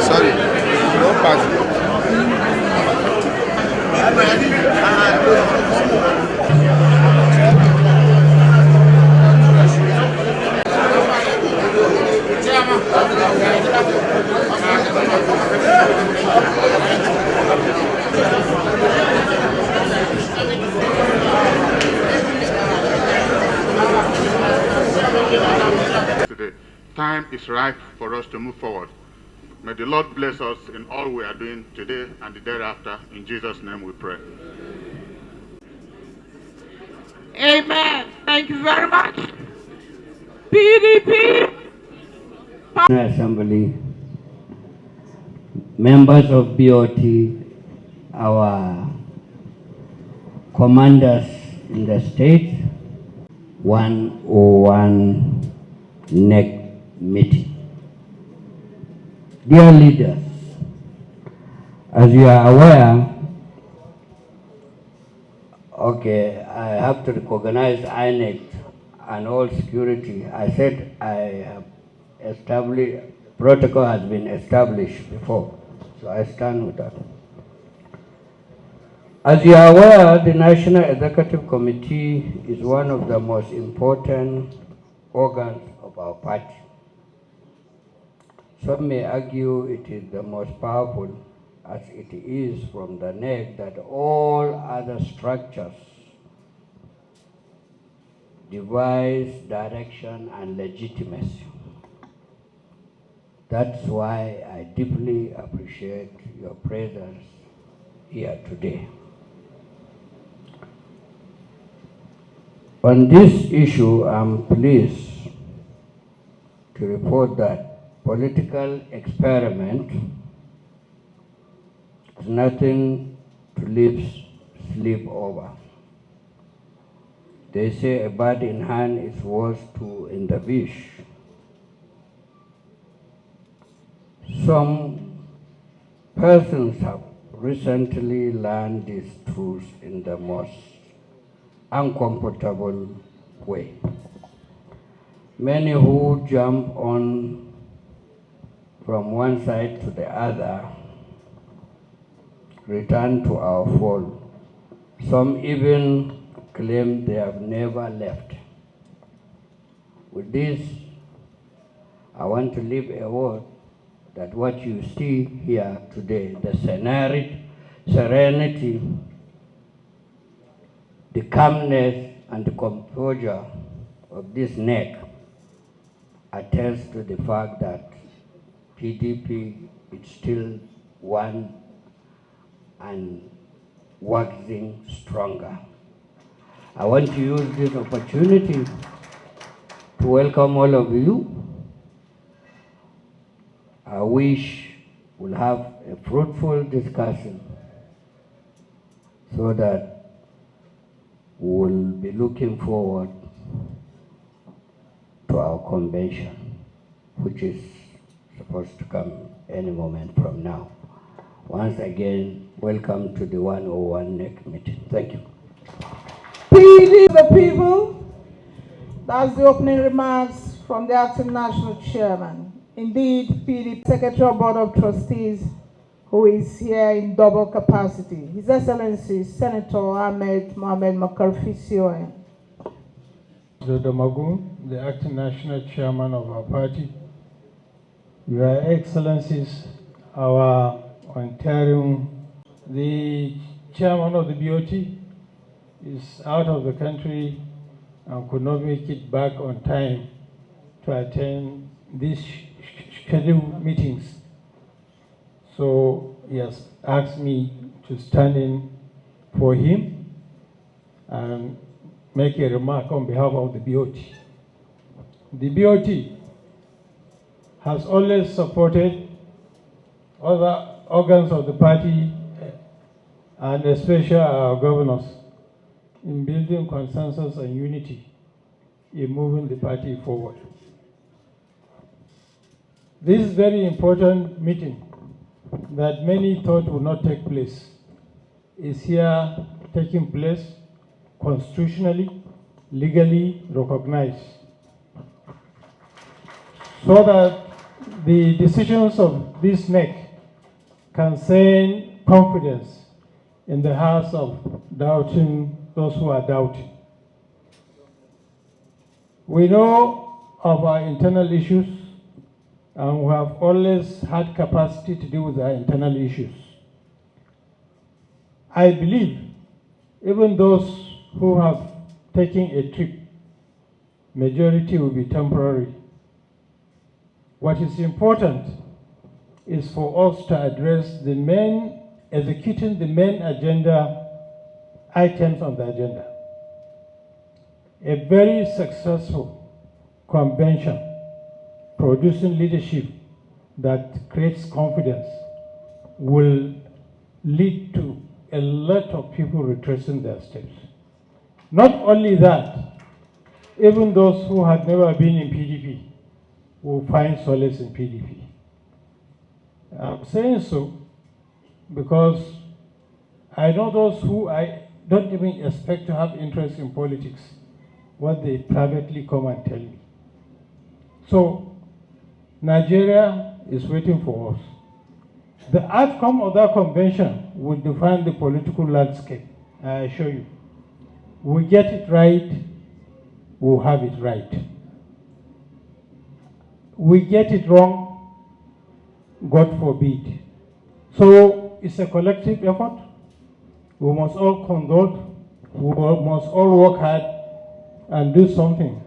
Sorry, no pass. Today, time is ripe for us to move forward. May the Lord bless us in all we are doing today and the thereafter. In Jesus' name we pray. Amen. Thank you very much. PDP. Assembly, members of BOT, our commanders in the state, 101 NEC meeting. Dear leaders, as you are aware, okay, I have to recognize INEC and all security. I said I have established, protocol has been established before, so I stand with that. As you are aware, the National Executive Committee is one of the most important organs of our party. Some may argue it is the most powerful, as it is from the NEC that all other structures devise direction and legitimacy. That's why I deeply appreciate your presence here today. On this issue, I'm pleased to report that political experiment is nothing to sleep over. They say a bird in hand is worth two in the bush. Some persons have recently learned these truths in the most uncomfortable way. Many who jump on from one side to the other return to our fold. Some even claim they have never left. With this, I want to leave a word that what you see here today, the serenity, the calmness and the composure of this NEC attests to the fact that PDP is still one and waxing stronger. I want to use this opportunity to welcome all of you. I wish we'll have a fruitful discussion so that we'll be looking forward to our convention, which is supposed to come any moment from now. Once again, welcome to the 101 NEC meeting. Thank you. PDP, the people. That's the opening remarks from the acting national chairman. Indeed, PDP Secretary of Board of Trustees, who is here in double capacity. His Excellency Senator Ahmed Mohamed Makarfi-Sioen. Dodomagu, the acting national chairman of our party. Your Excellencies, our Ontario, the chairman of the BOT is out of the country and could not make it back on time to attend these scheduled meetings. So he has asked me to stand in for him and make a remark on behalf of the BOT. The BOT has always supported other organs of the party and especially our governors in building consensus and unity in moving the party forward. This very important meeting that many thought would not take place is here taking place constitutionally, legally recognized, so that the decisions of this NEC can send confidence in the hearts of those who are doubting. We know of our internal issues, and we have always had capacity to deal with our internal issues. I believe even those who have taken a trip, majority will be temporary. What is important is for us to address executing the main agenda items on the agenda. A very successful convention producing leadership that creates confidence will lead to a lot of people retracing their steps. Not only that, even those who had never been in PDP will find solace in PDP. I'm saying so because I know those who I don't even expect to have interest in politics, what they privately come and tell me. So Nigeria is waiting for us. The outcome of that convention will define the political landscape, I assure you. We get it right, we'll have it right. We get it wrong, God forbid. So it's a collective effort. We must all consult, we must all work hard and do something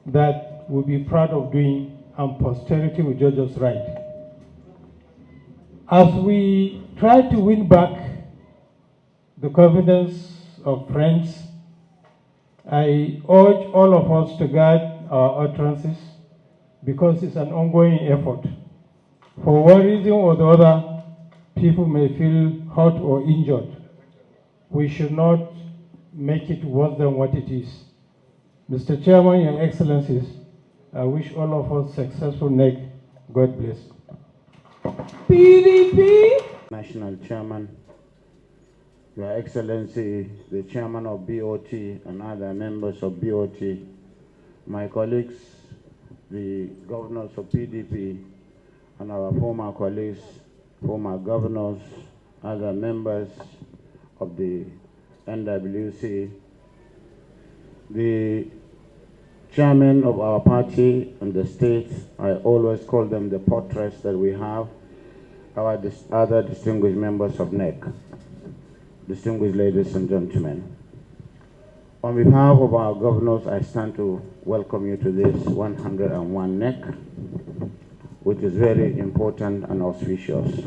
that we'll be proud of doing and posterity will judge us right. As we try to win back the confidence of friends, I urge all of us to guard our utterances because it's an ongoing effort. For one reason or the other, people may feel hurt or injured. We should not make it worse than what it is. Mr. Chairman, Your Excellencies, I wish all of us successful NEC. God bless. PDP. National Chairman, Your Excellency, the Chairman of BOT and other members of BOT, my colleagues, the governors of PDP, and our former colleagues, former governors, other members of the NWC, the chairman of our party in the state, I always call them the portraits that we have, our other distinguished members of NEC, distinguished ladies and gentlemen. On behalf of our governors, I stand to welcome you to this 101 NEC, which is very important and auspicious.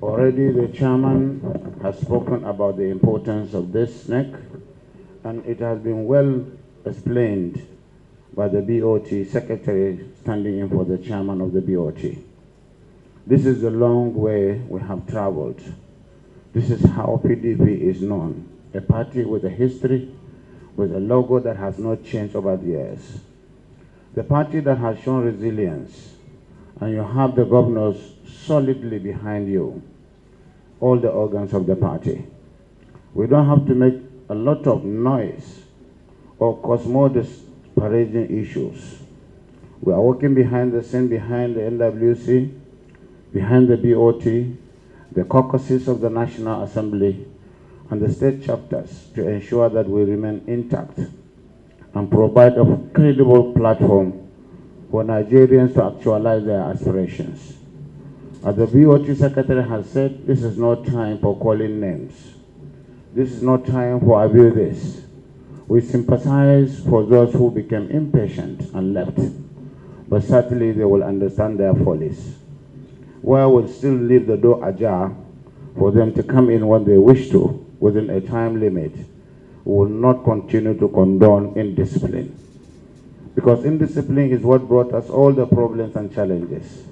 Already the chairman has spoken about the importance of this NEC, and it has been well explained by the BOT secretary standing in for the chairman of the BOT. This is the long way we have traveled. This is how PDP is known, a party with a history, with a logo that has not changed over the years. The party that has shown resilience, and you have the governors solidly behind you, all the organs of the party. We don't have to make a lot of noise or cause more disparaging issues. We are working behind the scene, behind the NWC, behind the BOT, the caucuses of the National Assembly, and the state chapters to ensure that we remain intact and provide a credible platform for Nigerians to actualize their aspirations. As the BOT secretary has said, this is no time for calling names. This is no time for abuses. We sympathize for those who became impatient and left, but certainly they will understand their follies. Where we'll still leave the door ajar for them to come in when they wish to, within a time limit, we will not continue to condone indiscipline. Because indiscipline is what brought us all the problems and challenges.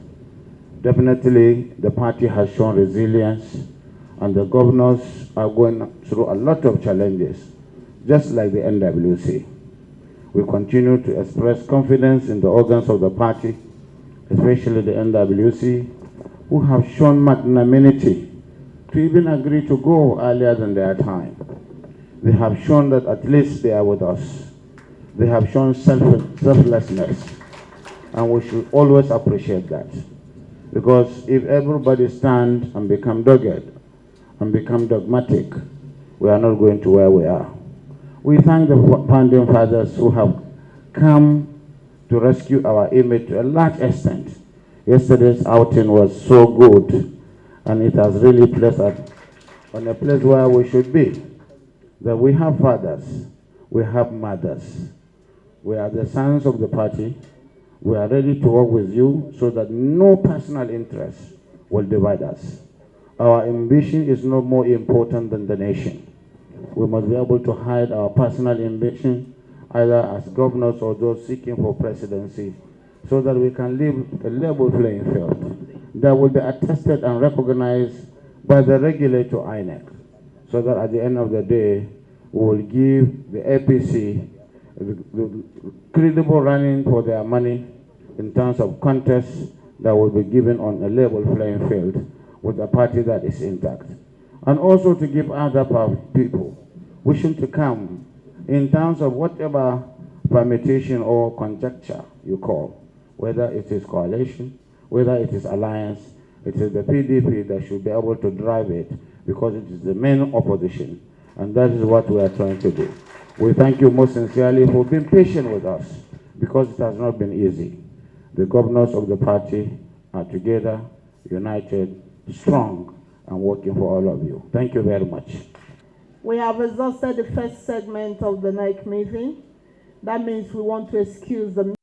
Definitely, the party has shown resilience, and the governors are going through a lot of challenges, just like the NWC. We continue to express confidence in the organs of the party, especially the NWC, who have shown magnanimity to even agree to go earlier than their time. They have shown that at least they are with us. They have shown selflessness, and we should always appreciate that. Because if everybody stand and become dogged and become dogmatic, we are not going to where we are. We thank the founding fathers who have come to rescue our image to a large extent. Yesterday's outing was so good, and it has really placed us on a place where we should be. That we have fathers, we have mothers. We are the sons of the party. We are ready to work with you so that no personal interest will divide us. Our ambition is no more important than the nation. We must be able to hide our personal ambition, either as governors or those seeking for presidency, so that we can live a level playing field that will be attested and recognized by the regulator INEC, so that at the end of the day, we will give the APC the credible running for their money in terms of contests that will be given on a level playing field with a party that is intact. And also to give other people wishing to come in terms of whatever permutation or conjecture you call, whether it is coalition, whether it is alliance, it is the PDP that should be able to drive it because it is the main opposition. And that is what we are trying to do. We thank you most sincerely for being patient with us because it has not been easy. The governors of the party are together, united, strong, and working for all of you. Thank you very much. We have exhausted the first segment of the NEC meeting. That means we want to excuse the